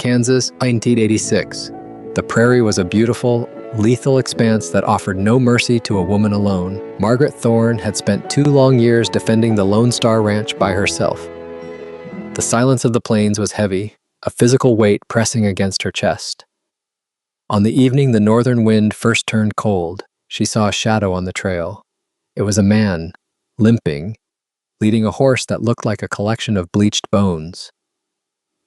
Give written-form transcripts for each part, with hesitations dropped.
Kansas, 1986. The prairie was a beautiful, lethal expanse that offered no mercy to a woman alone. Margaret Thorne had spent 2 long years defending the Lone Star Ranch by herself. The silence of the plains was heavy, a physical weight pressing against her chest. On the evening the northern wind first turned cold, she saw a shadow on the trail. It was a man, limping, leading a horse that looked like a collection of bleached bones.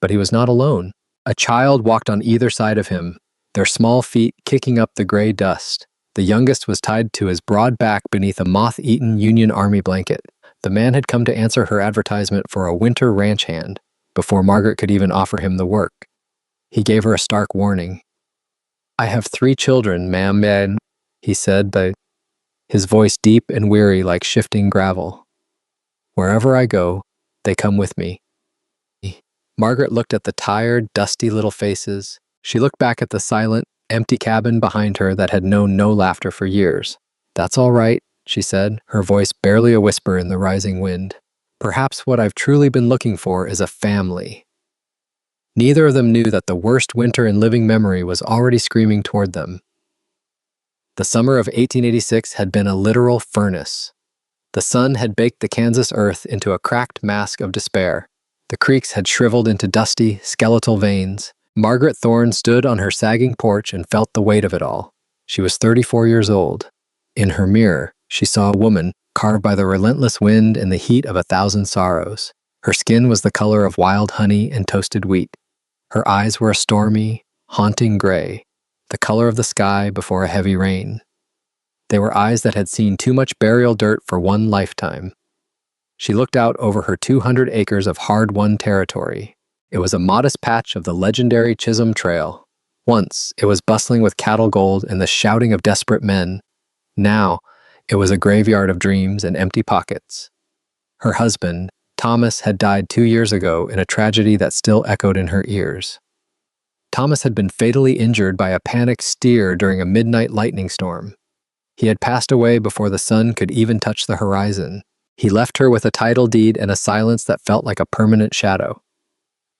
But he was not alone. A child walked on either side of him, their small feet kicking up the gray dust. The youngest was tied to his broad back beneath a moth-eaten Union Army blanket. The man had come to answer her advertisement for a winter ranch hand before Margaret could even offer him the work. He gave her a stark warning. "I have 3 children, ma'am," he said, his voice deep and weary like shifting gravel. "Wherever I go, they come with me." Margaret looked at the tired, dusty little faces. She looked back at the silent, empty cabin behind her that had known no laughter for years. "That's all right," she said, her voice barely a whisper in the rising wind. "Perhaps what I've truly been looking for is a family." Neither of them knew that the worst winter in living memory was already screaming toward them. The summer of 1886 had been a literal furnace. The sun had baked the Kansas earth into a cracked mask of despair. The creeks had shriveled into dusty, skeletal veins. Margaret Thorne stood on her sagging porch and felt the weight of it all. She was 34 years old. In her mirror, she saw a woman carved by the relentless wind and the heat of 1,000 sorrows. Her skin was the color of wild honey and toasted wheat. Her eyes were a stormy, haunting gray, the color of the sky before a heavy rain. They were eyes that had seen too much burial dirt for one lifetime. She looked out over her 200 acres of hard-won territory. It was a modest patch of the legendary Chisholm Trail. Once, it was bustling with cattle gold and the shouting of desperate men. Now, it was a graveyard of dreams and empty pockets. Her husband, Thomas, had died 2 years ago in a tragedy that still echoed in her ears. Thomas had been fatally injured by a panicked steer during a midnight lightning storm. He had passed away before the sun could even touch the horizon. He left her with a title deed and a silence that felt like a permanent shadow.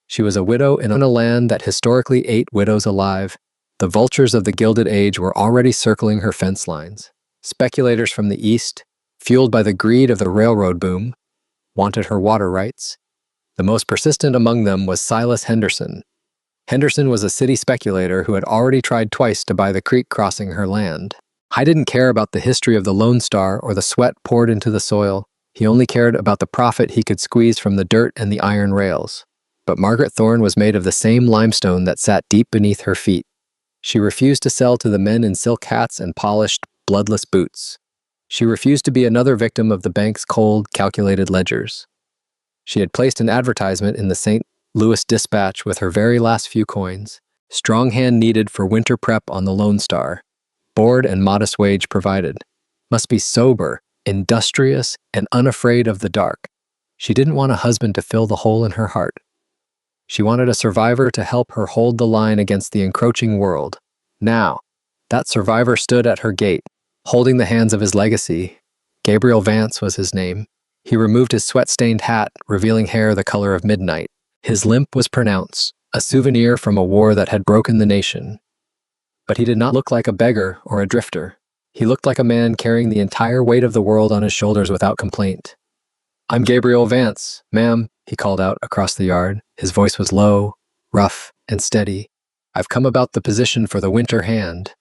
She was a widow in a land that historically ate widows alive. The vultures of the Gilded Age were already circling her fence lines. Speculators from the east, fueled by the greed of the railroad boom, wanted her water rights. The most persistent among them was Silas Henderson. Henderson was a city speculator who had already tried twice to buy the creek crossing her land. I didn't care about the history of the Lone Star or the sweat poured into the soil. He only cared about the profit he could squeeze from the dirt and the iron rails. But Margaret Thorne was made of the same limestone that sat deep beneath her feet. She refused to sell to the men in silk hats and polished, bloodless boots. She refused to be another victim of the bank's cold, calculated ledgers. She had placed an advertisement in the St. Louis Dispatch with her very last few coins. Strong hand needed for winter prep on the Lone Star. Board and modest wage provided. Must be sober, industrious, and unafraid of the dark. She didn't want a husband to fill the hole in her heart. She wanted a survivor to help her hold the line against the encroaching world. Now, that survivor stood at her gate, holding the hands of his legacy. Gabriel Vance was his name. He removed his sweat-stained hat, revealing hair the color of midnight. His limp was pronounced, a souvenir from a war that had broken the nation. But he did not look like a beggar or a drifter. He looked like a man carrying the entire weight of the world on his shoulders without complaint. "I'm Gabriel Vance, ma'am," he called out across the yard. His voice was low, rough, and steady. "I've come about the position for the winter hand."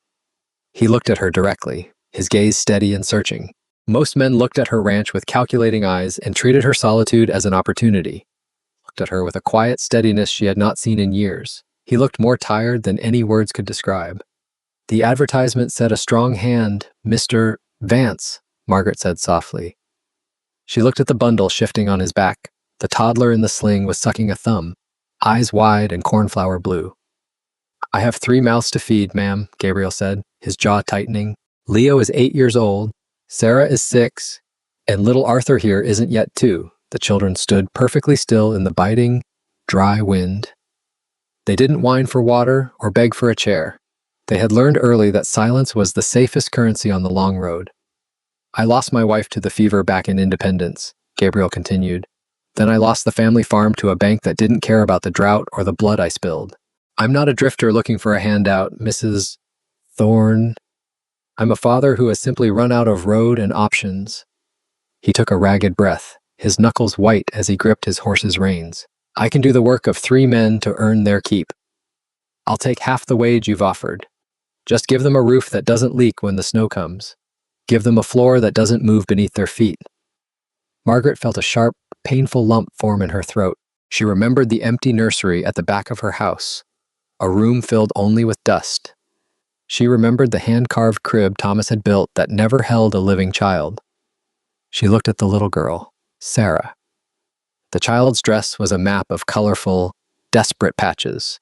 He looked at her directly, his gaze steady and searching. Most men looked at her ranch with calculating eyes and treated her solitude as an opportunity. Looked at her with a quiet steadiness she had not seen in years. He looked more tired than any words could describe. "The advertisement said a strong hand, Mr. Vance," Margaret said softly. She looked at the bundle shifting on his back. The toddler in the sling was sucking a thumb, eyes wide and cornflower blue. "I have 3 mouths to feed, ma'am," Gabriel said, his jaw tightening. "Leo is 8 years old, Sarah is 6, and little Arthur here isn't yet 2. The children stood perfectly still in the biting, dry wind. They didn't whine for water or beg for a chair. They had learned early that silence was the safest currency on the long road. "I lost my wife to the fever back in Independence," Gabriel continued. "Then I lost the family farm to a bank that didn't care about the drought or the blood I spilled. I'm not a drifter looking for a handout, Mrs. Thorne. I'm a father who has simply run out of road and options. He took a ragged breath, his knuckles white as he gripped his horse's reins. I can do the work of 3 men to earn their keep. I'll take half the wage you've offered. Just give them a roof that doesn't leak when the snow comes. Give them a floor that doesn't move beneath their feet. Margaret felt a sharp, painful lump form in her throat. She remembered the empty nursery at the back of her house, a room filled only with dust. She remembered the hand-carved crib Thomas had built that never held a living child. She looked at the little girl, Sarah. The child's dress was a map of colorful, desperate patches.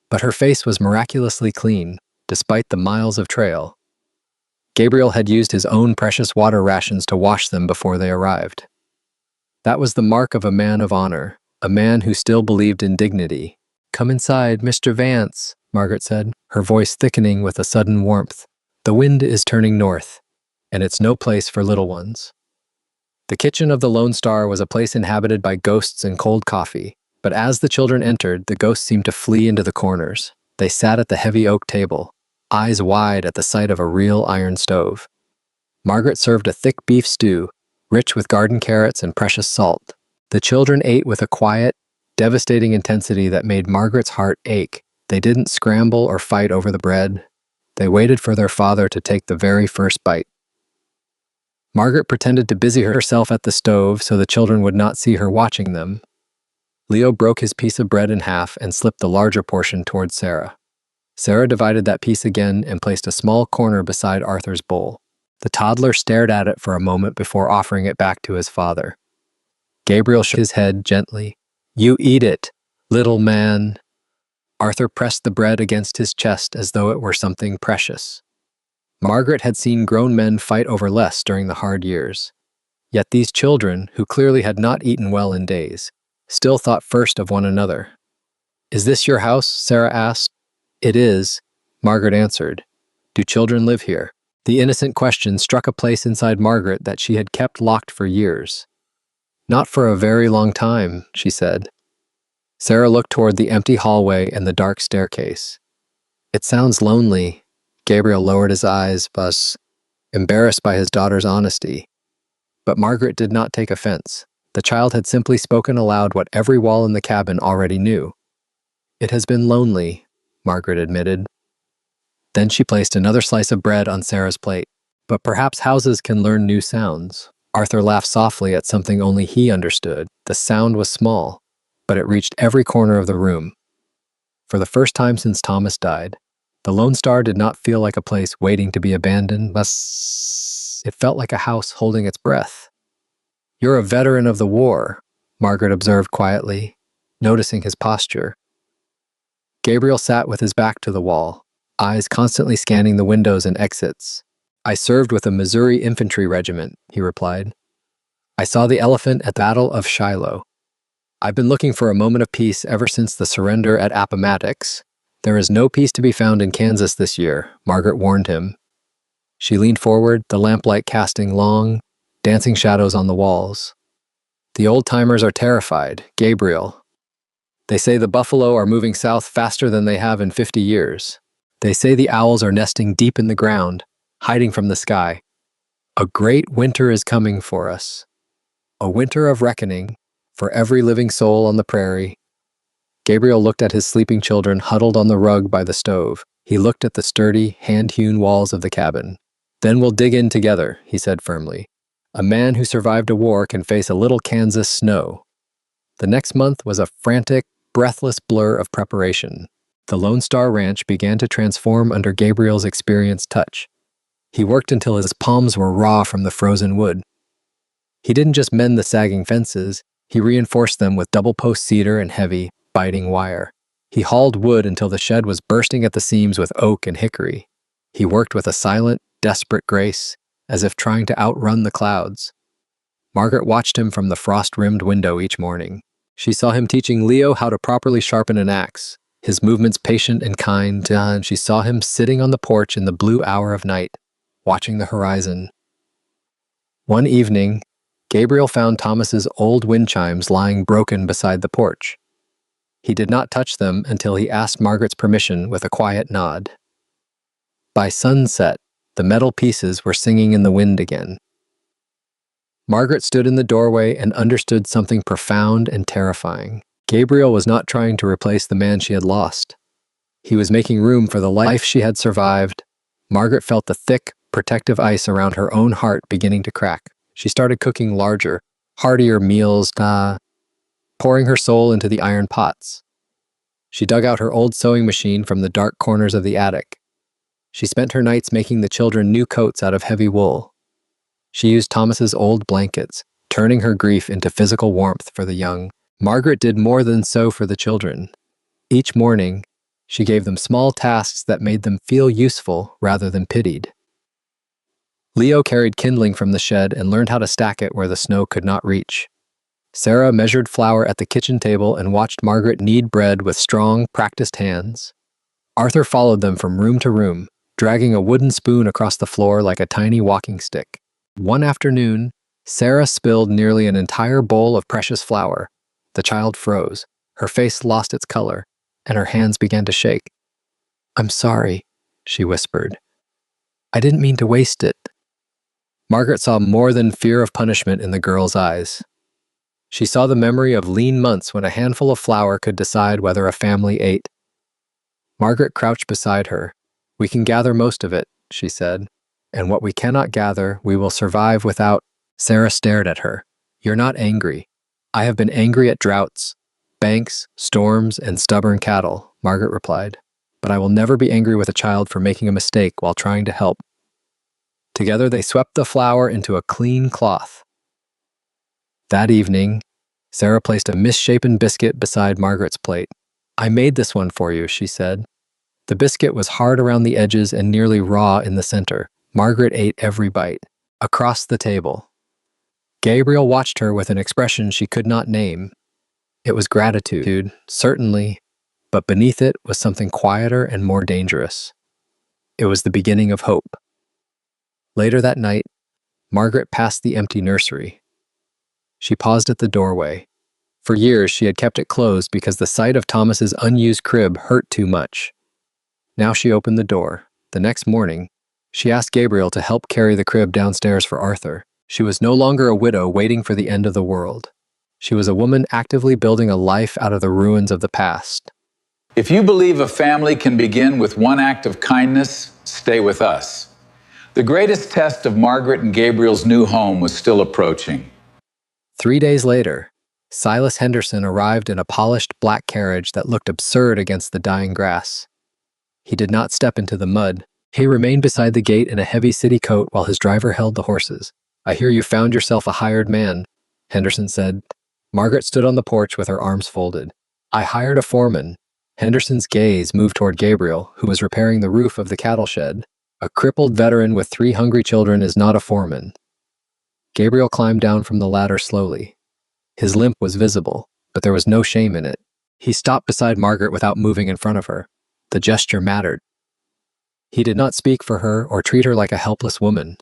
But her face was miraculously clean, despite the miles of trail. Gabriel had used his own precious water rations to wash them before they arrived. That was the mark of a man of honor, a man who still believed in dignity. "Come inside, Mr. Vance," Margaret said, her voice thickening with a sudden warmth. "The wind is turning north, and it's no place for little ones." The kitchen of the Lone Star was a place inhabited by ghosts and cold coffee, but as the children entered, the ghosts seemed to flee into the corners. They sat at the heavy oak table, eyes wide at the sight of a real iron stove. Margaret served a thick beef stew, rich with garden carrots and precious salt. The children ate with a quiet, devastating intensity that made Margaret's heart ache. They didn't scramble or fight over the bread. They waited for their father to take the very first bite. Margaret pretended to busy herself at the stove so the children would not see her watching them. Leo broke his piece of bread in half and slipped the larger portion towards Sarah. Sarah divided that piece again and placed a small corner beside Arthur's bowl. The toddler stared at it for a moment before offering it back to his father. Gabriel shook his head gently. "You eat it, little man." Arthur pressed the bread against his chest as though it were something precious. Margaret had seen grown men fight over less during the hard years. Yet these children, who clearly had not eaten well in days, still thought first of one another. "Is this your house?" Sarah asked. "It is," Margaret answered. "Do children live here?" The innocent question struck a place inside Margaret that she had kept locked for years. "Not for a very long time," she said. Sarah looked toward the empty hallway and the dark staircase. "It sounds lonely." Gabriel lowered his eyes, embarrassed by his daughter's honesty. But Margaret did not take offense. The child had simply spoken aloud what every wall in the cabin already knew. "It has been lonely," Margaret admitted. Then she placed another slice of bread on Sarah's plate. "But perhaps houses can learn new sounds." Arthur laughed softly at something only he understood. The sound was small, but it reached every corner of the room. For the first time since Thomas died, the Lone Star did not feel like a place waiting to be abandoned, but it felt like a house holding its breath. "You're a veteran of the war," Margaret observed quietly, noticing his posture. Gabriel sat with his back to the wall, eyes constantly scanning the windows and exits. "I served with a Missouri infantry regiment," he replied. "I saw the elephant at the Battle of Shiloh. I've been looking for a moment of peace ever since the surrender at Appomattox. There is no peace to be found in Kansas this year," Margaret warned him. She leaned forward, the lamplight casting long, dancing shadows on the walls. "The old-timers are terrified, Gabriel. They say the buffalo are moving south faster than they have in 50 years. They say the owls are nesting deep in the ground, hiding from the sky. A great winter is coming for us. A winter of reckoning for every living soul on the prairie." Gabriel looked at his sleeping children huddled on the rug by the stove. He looked at the sturdy, hand-hewn walls of the cabin. "Then we'll dig in together," he said firmly. "A man who survived a war can face a little Kansas snow." The next month was a frantic, breathless blur of preparation. The Lone Star Ranch began to transform under Gabriel's experienced touch. He worked until his palms were raw from the frozen wood. He didn't just mend the sagging fences, he reinforced them with double-post cedar and heavy, biting wire. He hauled wood until the shed was bursting at the seams with oak and hickory. He worked with a silent, desperate grace, as if trying to outrun the clouds. Margaret watched him from the frost-rimmed window each morning. She saw him teaching Leo how to properly sharpen an axe, his movements patient and kind, and she saw him sitting on the porch in the blue hour of night, watching the horizon. One evening, Gabriel found Thomas's old wind chimes lying broken beside the porch. He did not touch them until he asked Margaret's permission with a quiet nod. By sunset, the metal pieces were singing in the wind again. Margaret stood in the doorway and understood something profound and terrifying. Gabriel was not trying to replace the man she had lost. He was making room for the life she had survived. Margaret felt the thick, protective ice around her own heart beginning to crack. She started cooking larger, heartier meals, pouring her soul into the iron pots. She dug out her old sewing machine from the dark corners of the attic. She spent her nights making the children new coats out of heavy wool. She used Thomas's old blankets, turning her grief into physical warmth for the young. Margaret did more than sew for the children. Each morning, she gave them small tasks that made them feel useful rather than pitied. Leo carried kindling from the shed and learned how to stack it where the snow could not reach. Sarah measured flour at the kitchen table and watched Margaret knead bread with strong, practiced hands. Arthur followed them from room to room, dragging a wooden spoon across the floor like a tiny walking stick. One afternoon, Sarah spilled nearly an entire bowl of precious flour. The child froze, her face lost its color, and her hands began to shake. "I'm sorry," she whispered. "I didn't mean to waste it." Margaret saw more than fear of punishment in the girl's eyes. She saw the memory of lean months when a handful of flour could decide whether a family ate. Margaret crouched beside her. "We can gather most of it," she said, "and what we cannot gather, we will survive without." Sarah stared at her. "You're not angry. I have been angry at droughts, banks, storms, and stubborn cattle," Margaret replied. "But I will never be angry with a child for making a mistake while trying to help." Together they swept the flour into a clean cloth. That evening, Sarah placed a misshapen biscuit beside Margaret's plate. "I made this one for you," she said. The biscuit was hard around the edges and nearly raw in the center. Margaret ate every bite. Across the table, Gabriel watched her with an expression she could not name. It was gratitude, certainly, but beneath it was something quieter and more dangerous. It was the beginning of hope. Later that night, Margaret passed the empty nursery. She paused at the doorway. For years, she had kept it closed because the sight of Thomas's unused crib hurt too much. Now she opened the door. The next morning, she asked Gabriel to help carry the crib downstairs for Arthur. She was no longer a widow waiting for the end of the world. She was a woman actively building a life out of the ruins of the past. If you believe a family can begin with one act of kindness, stay with us. The greatest test of Margaret and Gabriel's new home was still approaching. 3 days later, Silas Henderson arrived in a polished black carriage that looked absurd against the dying grass. He did not step into the mud. He remained beside the gate in a heavy city coat while his driver held the horses. "I hear you found yourself a hired man," Henderson said. Margaret stood on the porch with her arms folded. "I hired a foreman." Henderson's gaze moved toward Gabriel, who was repairing the roof of the cattle shed. "A crippled veteran with 3 hungry children is not a foreman." Gabriel climbed down from the ladder slowly. His limp was visible, but there was no shame in it. He stopped beside Margaret without moving in front of her. The gesture mattered. He did not speak for her or treat her like a helpless woman.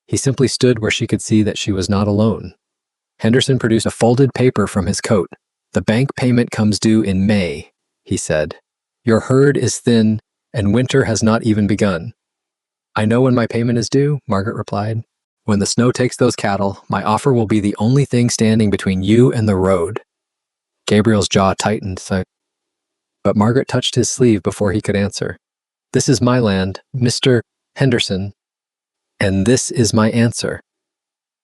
He simply stood where she could see that she was not alone. Henderson produced a folded paper from his coat. "The bank payment comes due in May," he said. "Your herd is thin, and winter has not even begun." "I know when my payment is due," Margaret replied. "When the snow takes those cattle, my offer will be the only thing standing between you and the road." Gabriel's jaw tightened, but Margaret touched his sleeve before he could answer. "This is my land, Mr. Henderson, and this is my answer."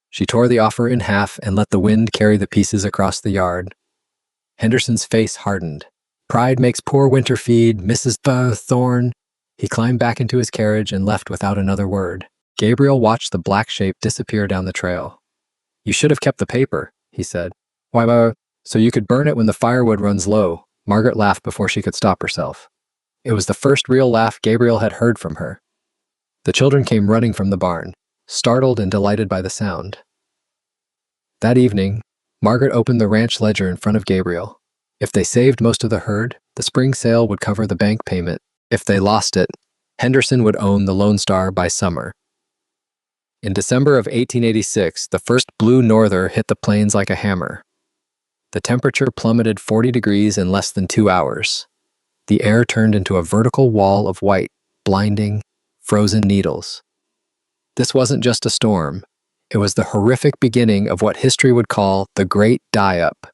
She tore the offer in half and let the wind carry the pieces across the yard. Henderson's face hardened. "Pride makes poor winter feed, Mrs. Thorne." He climbed back into his carriage and left without another word. Gabriel watched the black shape disappear down the trail. "You should have kept the paper," he said. "Why, so you could burn it when the firewood runs low." Margaret laughed before she could stop herself. It was the first real laugh Gabriel had heard from her. The children came running from the barn, startled and delighted by the sound. That evening, Margaret opened the ranch ledger in front of Gabriel. If they saved most of the herd, the spring sale would cover the bank payment. If they lost it, Henderson would own the Lone Star by summer. In December of 1886, the first blue norther hit the plains like a hammer. The temperature plummeted 40 degrees in less than 2 hours. The air turned into a vertical wall of white, blinding, frozen needles. This wasn't just a storm. It was the horrific beginning of what history would call the Great Die-Up.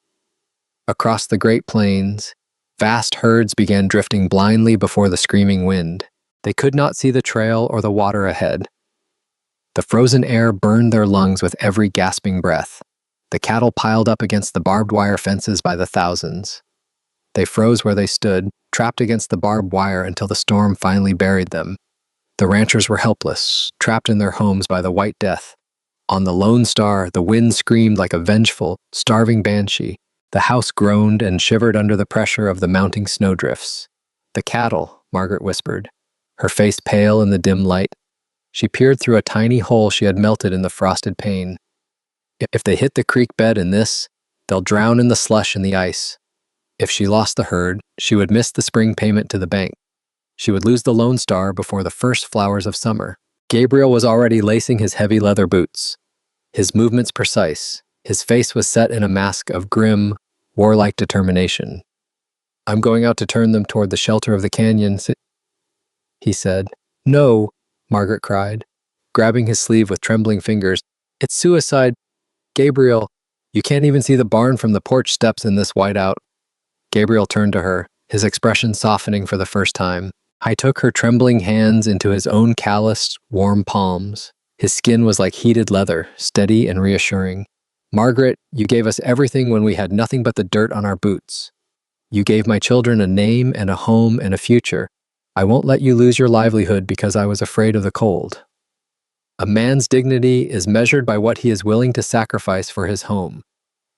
Across the Great Plains, vast herds began drifting blindly before the screaming wind. They could not see the trail or the water ahead. The frozen air burned their lungs with every gasping breath. The cattle piled up against the barbed wire fences by the thousands. They froze where they stood, trapped against the barbed wire until the storm finally buried them. The ranchers were helpless, trapped in their homes by the White Death. On the Lone Star, the wind screamed like a vengeful, starving banshee. The house groaned and shivered under the pressure of the mounting snowdrifts. "The cattle," Margaret whispered, her face pale in the dim light. She peered through a tiny hole she had melted in the frosted pane. "If they hit the creek bed in this, they'll drown in the slush and the ice." If she lost the herd, she would miss the spring payment to the bank. She would lose the Lone Star before the first flowers of summer. Gabriel was already lacing his heavy leather boots, his movements precise. His face was set in a mask of grim, warlike determination. "I'm going out to turn them toward the shelter of the canyon," he said. "No," Margaret cried, grabbing his sleeve with trembling fingers. "It's suicide. Gabriel, you can't even see the barn from the porch steps in this whiteout." Gabriel turned to her, his expression softening for the first time. He took her trembling hands into his own calloused, warm palms. His skin was like heated leather, steady and reassuring. "Margaret, you gave us everything when we had nothing but the dirt on our boots. You gave my children a name and a home and a future. I won't let you lose your livelihood because I was afraid of the cold." A man's dignity is measured by what he is willing to sacrifice for his home.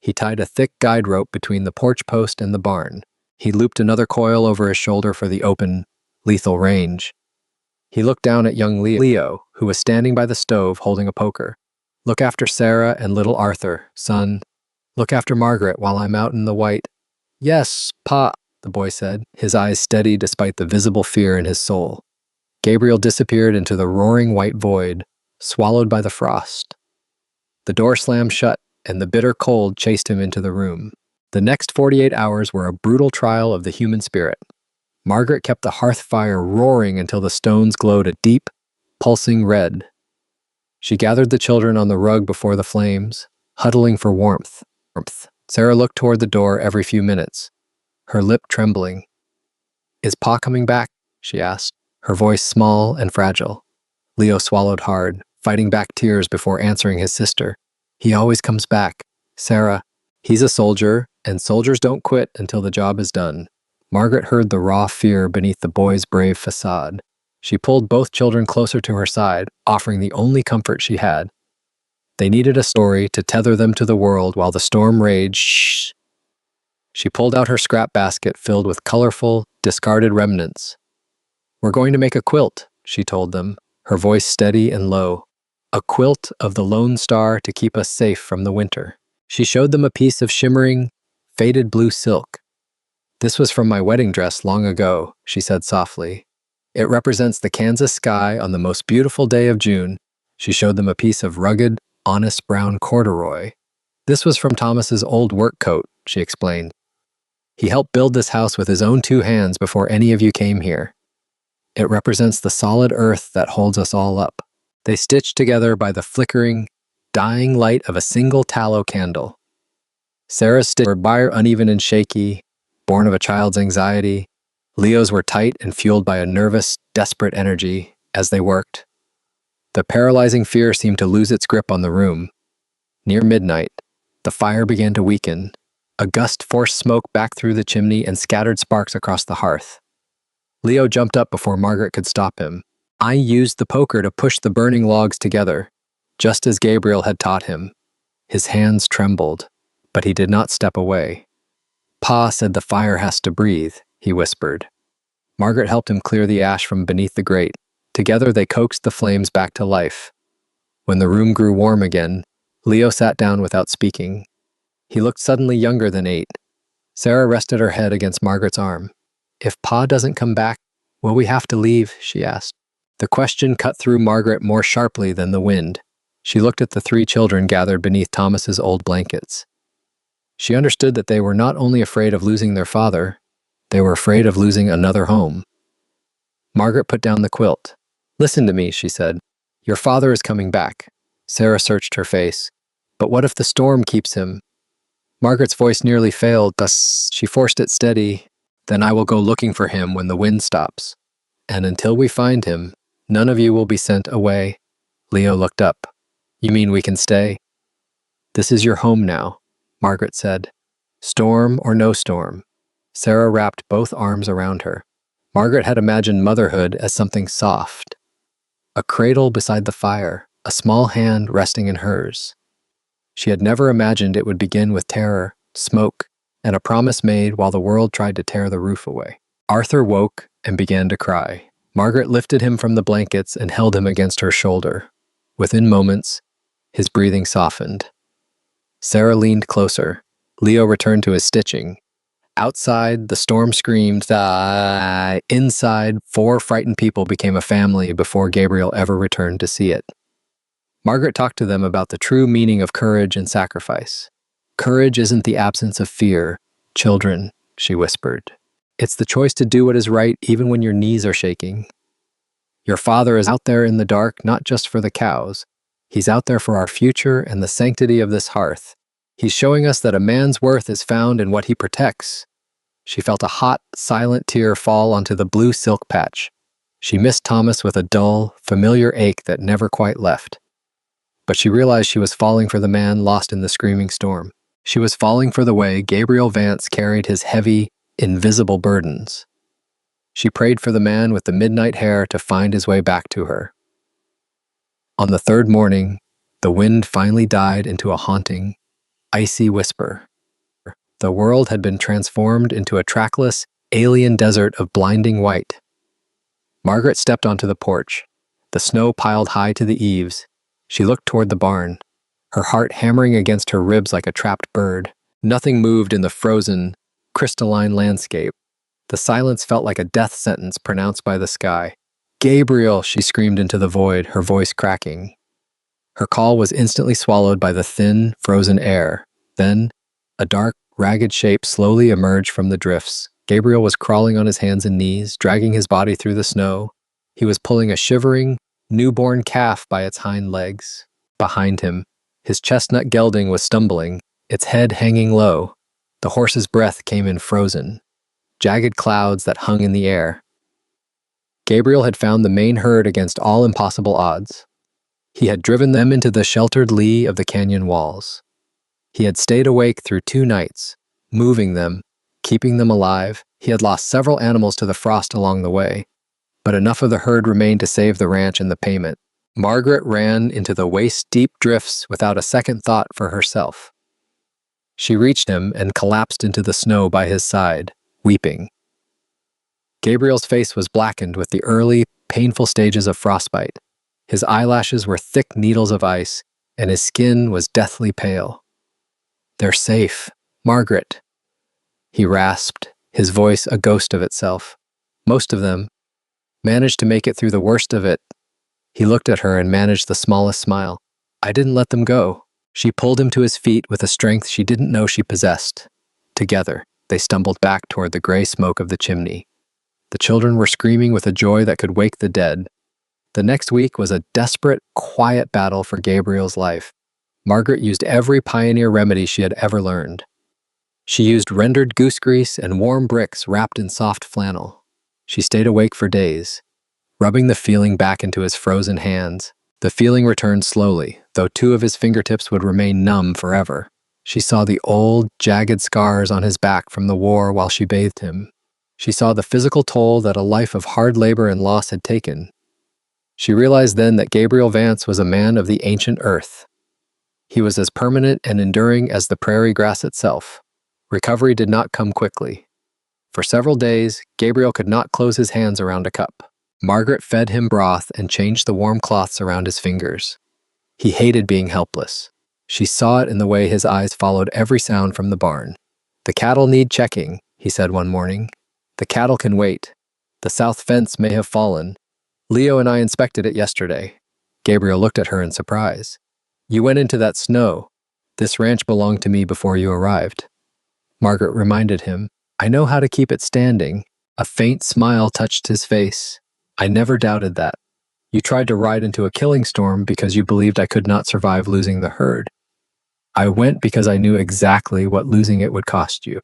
He tied a thick guide rope between the porch post and the barn. He looped another coil over his shoulder for the open, lethal range. He looked down at young Leo, who was standing by the stove holding a poker. "Look after Sarah and little Arthur, son. Look after Margaret while I'm out in the white." "Yes, Pa," the boy said, his eyes steady despite the visible fear in his soul. Gabriel disappeared into the roaring white void, swallowed by the frost. The door slammed shut, and the bitter cold chased him into the room. The next 48 hours were a brutal trial of the human spirit. Margaret kept the hearth fire roaring until the stones glowed a deep, pulsing red. She gathered the children on the rug before the flames, huddling for warmth. Sarah looked toward the door every few minutes, her lip trembling. "Is Pa coming back?" she asked, her voice small and fragile. Leo swallowed hard, fighting back tears before answering his sister. "He always comes back, Sarah. He's a soldier, and soldiers don't quit until the job is done." Margaret heard the raw fear beneath the boy's brave facade. She pulled both children closer to her side, offering the only comfort she had. They needed a story to tether them to the world while the storm raged. Shh. She pulled out her scrap basket filled with colorful, discarded remnants. "We're going to make a quilt," she told them, her voice steady and low. "A quilt of the Lone Star to keep us safe from the winter." She showed them a piece of shimmering, faded blue silk. "This was from my wedding dress long ago," she said softly. "It represents the Kansas sky on the most beautiful day of June." She showed them a piece of rugged, honest brown corduroy. "This was from Thomas's old work coat," she explained. "He helped build this house with his own 2 hands before any of you came here. It represents the solid earth that holds us all up." They stitched together by the flickering, dying light of a single tallow candle. Sarah's stitches were uneven and shaky, born of a child's anxiety. Leo's were tight and fueled by a nervous, desperate energy as they worked. The paralyzing fear seemed to lose its grip on the room. Near midnight, the fire began to weaken. A gust forced smoke back through the chimney and scattered sparks across the hearth. Leo jumped up before Margaret could stop him. I used the poker to push the burning logs together, just as Gabriel had taught him. His hands trembled, but he did not step away. "Pa said the fire has to breathe," he whispered. Margaret helped him clear the ash from beneath the grate. Together they coaxed the flames back to life. When the room grew warm again, Leo sat down without speaking. He looked suddenly younger than 8. Sarah rested her head against Margaret's arm. "If Pa doesn't come back, will we have to leave?" she asked. The question cut through Margaret more sharply than the wind. She looked at the 3 children gathered beneath Thomas's old blankets. She understood that they were not only afraid of losing their father, they were afraid of losing another home. Margaret put down the quilt. "Listen to me," she said. "Your father is coming back." Sarah searched her face. "But what if the storm keeps him?" Margaret's voice nearly failed, thus she forced it steady. "Then I will go looking for him when the wind stops. And until we find him, none of you will be sent away." Leo looked up. "You mean we can stay?" "This is your home now," Margaret said. "Storm or no storm." Sarah wrapped both arms around her. Margaret had imagined motherhood as something soft. A cradle beside the fire, a small hand resting in hers. She had never imagined it would begin with terror, smoke, and a promise made while the world tried to tear the roof away. Arthur woke and began to cry. Margaret lifted him from the blankets and held him against her shoulder. Within moments, his breathing softened. Sarah leaned closer. Leo returned to his stitching. Outside, the storm screamed. Inside, 4 frightened people became a family before Gabriel ever returned to see it. Margaret talked to them about the true meaning of courage and sacrifice. "Courage isn't the absence of fear, children," she whispered. "It's the choice to do what is right even when your knees are shaking. Your father is out there in the dark not just for the cows. He's out there for our future and the sanctity of this hearth. He's showing us that a man's worth is found in what he protects." She felt a hot, silent tear fall onto the blue silk patch. She missed Thomas with a dull, familiar ache that never quite left. But she realized she was falling for the man lost in the screaming storm. She was falling for the way Gabriel Vance carried his heavy, invisible burdens. She prayed for the man with the midnight hair to find his way back to her. On the 3rd morning, the wind finally died into a haunting, icy whisper. The world had been transformed into a trackless, alien desert of blinding white. Margaret stepped onto the porch, the snow piled high to the eaves. She looked toward the barn, her heart hammering against her ribs like a trapped bird. Nothing moved in the frozen, crystalline landscape. The silence felt like a death sentence pronounced by the sky. "Gabriel!" she screamed into the void, her voice cracking. Her call was instantly swallowed by the thin, frozen air. Then, a dark, ragged shape slowly emerged from the drifts. Gabriel was crawling on his hands and knees, dragging his body through the snow. He was pulling a shivering, newborn calf by its hind legs. Behind him, his chestnut gelding was stumbling, its head hanging low. The horse's breath came in frozen, jagged clouds that hung in the air. Gabriel had found the main herd against all impossible odds. He had driven them into the sheltered lee of the canyon walls. He had stayed awake through 2 nights, moving them, keeping them alive. He had lost several animals to the frost along the way, but enough of the herd remained to save the ranch and the payment. Margaret ran into the waist-deep drifts without a second thought for herself. She reached him and collapsed into the snow by his side, weeping. Gabriel's face was blackened with the early, painful stages of frostbite. His eyelashes were thick needles of ice, and his skin was deathly pale. "They're safe, Margaret," he rasped, his voice a ghost of itself. "Most of them managed to make it through the worst of it." He looked at her and managed the smallest smile. "I didn't let them go." She pulled him to his feet with a strength she didn't know she possessed. Together, they stumbled back toward the gray smoke of the chimney. The children were screaming with a joy that could wake the dead. The next week was a desperate, quiet battle for Gabriel's life. Margaret used every pioneer remedy she had ever learned. She used rendered goose grease and warm bricks wrapped in soft flannel. She stayed awake for days, rubbing the feeling back into his frozen hands. The feeling returned slowly, though 2 of his fingertips would remain numb forever. She saw the old, jagged scars on his back from the war while she bathed him. She saw the physical toll that a life of hard labor and loss had taken. She realized then that Gabriel Vance was a man of the ancient earth. He was as permanent and enduring as the prairie grass itself. Recovery did not come quickly. For several days, Gabriel could not close his hands around a cup. Margaret fed him broth and changed the warm cloths around his fingers. He hated being helpless. She saw it in the way his eyes followed every sound from the barn. "The cattle need checking," he said one morning. "The cattle can wait. The south fence may have fallen. Leo and I inspected it yesterday." Gabriel looked at her in surprise. "You went into that snow. This ranch belonged to me before you arrived." Margaret reminded him. I know how to keep it standing. A faint smile touched his face. I never doubted that. You tried to ride into a killing storm because you believed I could not survive losing the herd. I went because I knew exactly what losing it would cost you.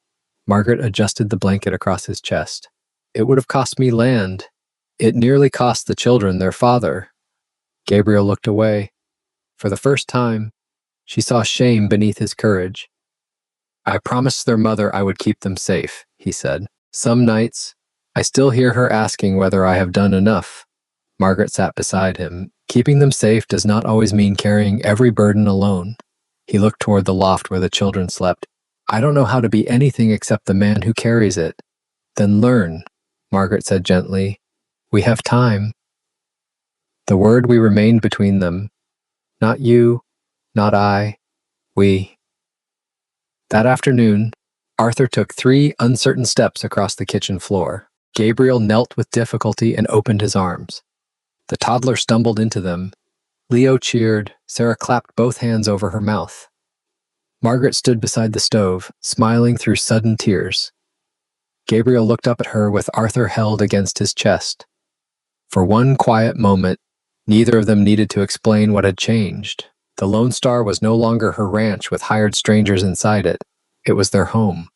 Margaret adjusted the blanket across his chest. It would have cost me land. It nearly cost the children their father. Gabriel looked away. For the first time, she saw shame beneath his courage. I promised their mother I would keep them safe, he said. Some nights, I still hear her asking whether I have done enough. Margaret sat beside him. Keeping them safe does not always mean carrying every burden alone. He looked toward the loft where the children slept. I don't know how to be anything except the man who carries it. Then learn, Margaret said gently. We have time. The word we remained between them. Not you, not I, we. That afternoon, Arthur took 3 uncertain steps across the kitchen floor. Gabriel knelt with difficulty and opened his arms. The toddler stumbled into them. Leo cheered. Sarah clapped both hands over her mouth. Margaret stood beside the stove, smiling through sudden tears. Gabriel looked up at her with Arthur held against his chest. For one quiet moment, neither of them needed to explain what had changed. The Lone Star was no longer her ranch with hired strangers inside it. It was their home.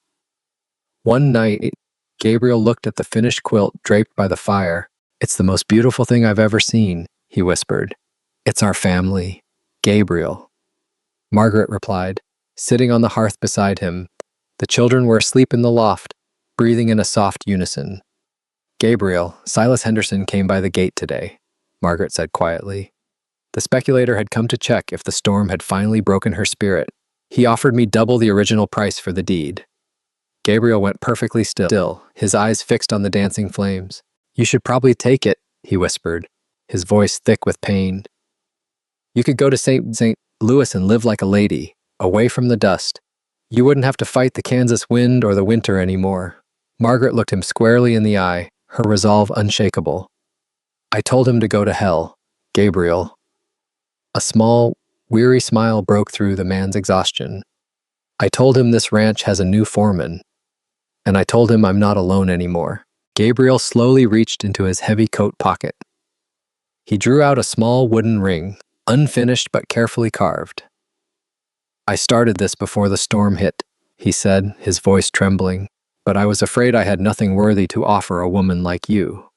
One night, Gabriel looked at the finished quilt draped by the fire. It's the most beautiful thing I've ever seen, he whispered. It's our family, Gabriel. Margaret replied, sitting on the hearth beside him. The children were asleep in the loft, breathing in a soft unison. Gabriel, Silas Henderson came by the gate today, Margaret said quietly. The speculator had come to check if the storm had finally broken her spirit. He offered me double the original price for the deed. Gabriel went perfectly still, his eyes fixed on the dancing flames. You should probably take it, he whispered, his voice thick with pain. You could go to St. Louis and live like a lady, away from the dust. You wouldn't have to fight the Kansas wind or the winter anymore. Margaret looked him squarely in the eye, her resolve unshakable. I told him to go to hell, Gabriel. A small, weary smile broke through the man's exhaustion. I told him this ranch has a new foreman, and I told him I'm not alone anymore. Gabriel slowly reached into his heavy coat pocket. He drew out a small wooden ring, unfinished but carefully carved. I started this before the storm hit, he said, his voice trembling, but I was afraid I had nothing worthy to offer a woman like you.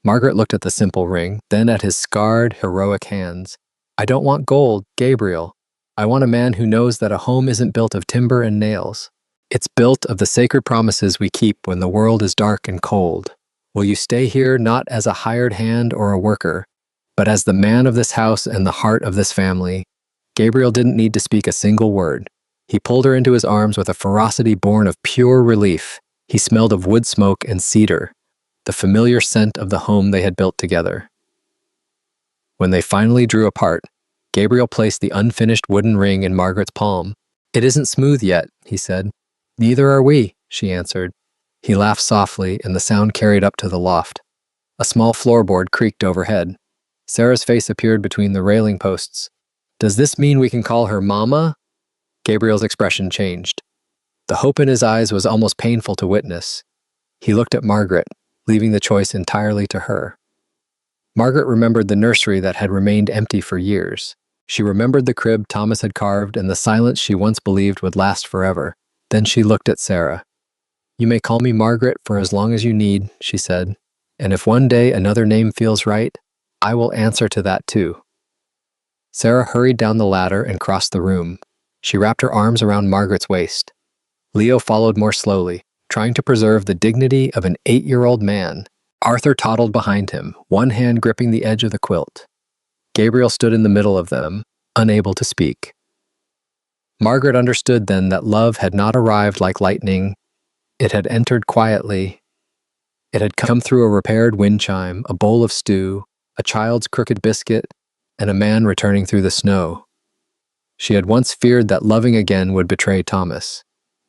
Margaret looked at the simple ring, then at his scarred, heroic hands. I don't want gold, Gabriel. I want a man who knows that a home isn't built of timber and nails. It's built of the sacred promises we keep when the world is dark and cold. Will you stay here not as a hired hand or a worker, but as the man of this house and the heart of this family? Gabriel didn't need to speak a single word. He pulled her into his arms with a ferocity born of pure relief. He smelled of wood smoke and cedar, the familiar scent of the home they had built together. When they finally drew apart, Gabriel placed the unfinished wooden ring in Margaret's palm. It isn't smooth yet, he said. Neither are we, she answered. He laughed softly, and the sound carried up to the loft. A small floorboard creaked overhead. Sarah's face appeared between the railing posts. Does this mean we can call her Mama? Gabriel's expression changed. The hope in his eyes was almost painful to witness. He looked at Margaret, leaving the choice entirely to her. Margaret remembered the nursery that had remained empty for years. She remembered the crib Thomas had carved and the silence she once believed would last forever. Then she looked at Sarah. You may call me Margaret for as long as you need, she said. And if one day another name feels right, I will answer to that too. Sarah hurried down the ladder and crossed the room. She wrapped her arms around Margaret's waist. Leo followed more slowly, trying to preserve the dignity of an 8-year-old man. Arthur toddled behind him, one hand gripping the edge of the quilt. Gabriel stood in the middle of them, unable to speak. Margaret understood then that love had not arrived like lightning. It had entered quietly. It had come through a repaired wind chime, a bowl of stew, a child's crooked biscuit, and a man returning through the snow. She had once feared that loving again would betray Thomas.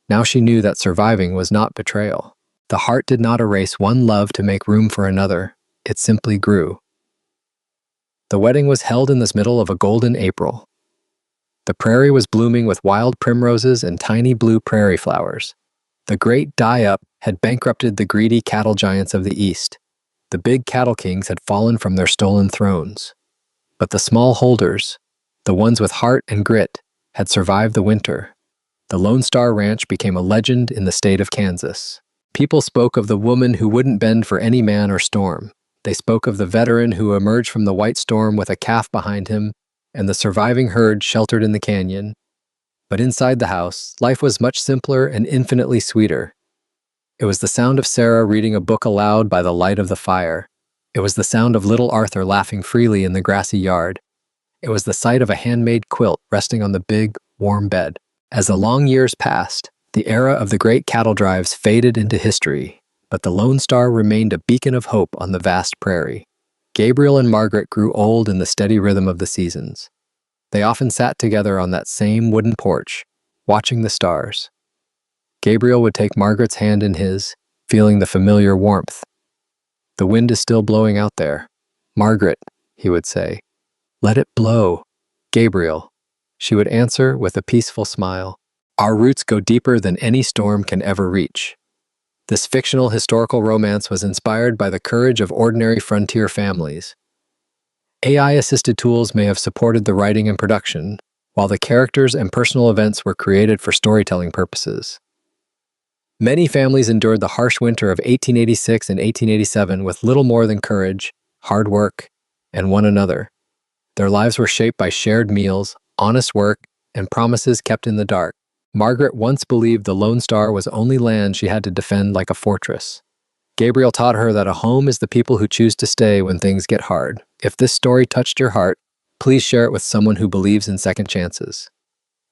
Now she knew that surviving was not betrayal. The heart did not erase one love to make room for another. It simply grew. The wedding was held in the middle of a golden April. The prairie was blooming with wild primroses and tiny blue prairie flowers. The great die-up had bankrupted the greedy cattle giants of the East. The big cattle kings had fallen from their stolen thrones. But the small holders, the ones with heart and grit, had survived the winter. The Lone Star Ranch became a legend in the state of Kansas. People spoke of the woman who wouldn't bend for any man or storm. They spoke of the veteran who emerged from the white storm with a calf behind him and the surviving herd sheltered in the canyon. But inside the house, life was much simpler and infinitely sweeter. It was the sound of Sarah reading a book aloud by the light of the fire. It was the sound of little Arthur laughing freely in the grassy yard. It was the sight of a handmade quilt resting on the big, warm bed. As the long years passed, the era of the great cattle drives faded into history, but the Lone Star remained a beacon of hope on the vast prairie. Gabriel and Margaret grew old in the steady rhythm of the seasons. They often sat together on that same wooden porch, watching the stars. Gabriel would take Margaret's hand in his, feeling the familiar warmth. "The wind is still blowing out there. Margaret," he would say. "Let it blow." "Gabriel," she would answer with a peaceful smile. "Our roots go deeper than any storm can ever reach." This fictional historical romance was inspired by the courage of ordinary frontier families. AI-assisted tools may have supported the writing and production, while the characters and personal events were created for storytelling purposes. Many families endured the harsh winter of 1886 and 1887 with little more than courage, hard work, and one another. Their lives were shaped by shared meals, honest work, and promises kept in the dark. Margaret once believed the Lone Star was only land she had to defend like a fortress. Gabriel taught her that a home is the people who choose to stay when things get hard. If this story touched your heart, please share it with someone who believes in second chances.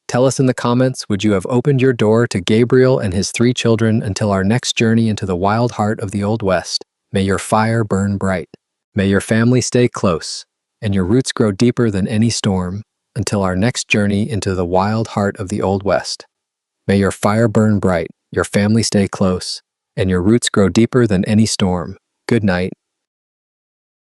Tell us in the comments, would you have opened your door to Gabriel and his 3 children until our next journey into the wild heart of the Old West? May your fire burn bright. May your family stay close, and your roots grow deeper than any storm, until our next journey into the wild heart of the Old West. May your fire burn bright, your family stay close, and your roots grow deeper than any storm. Good night.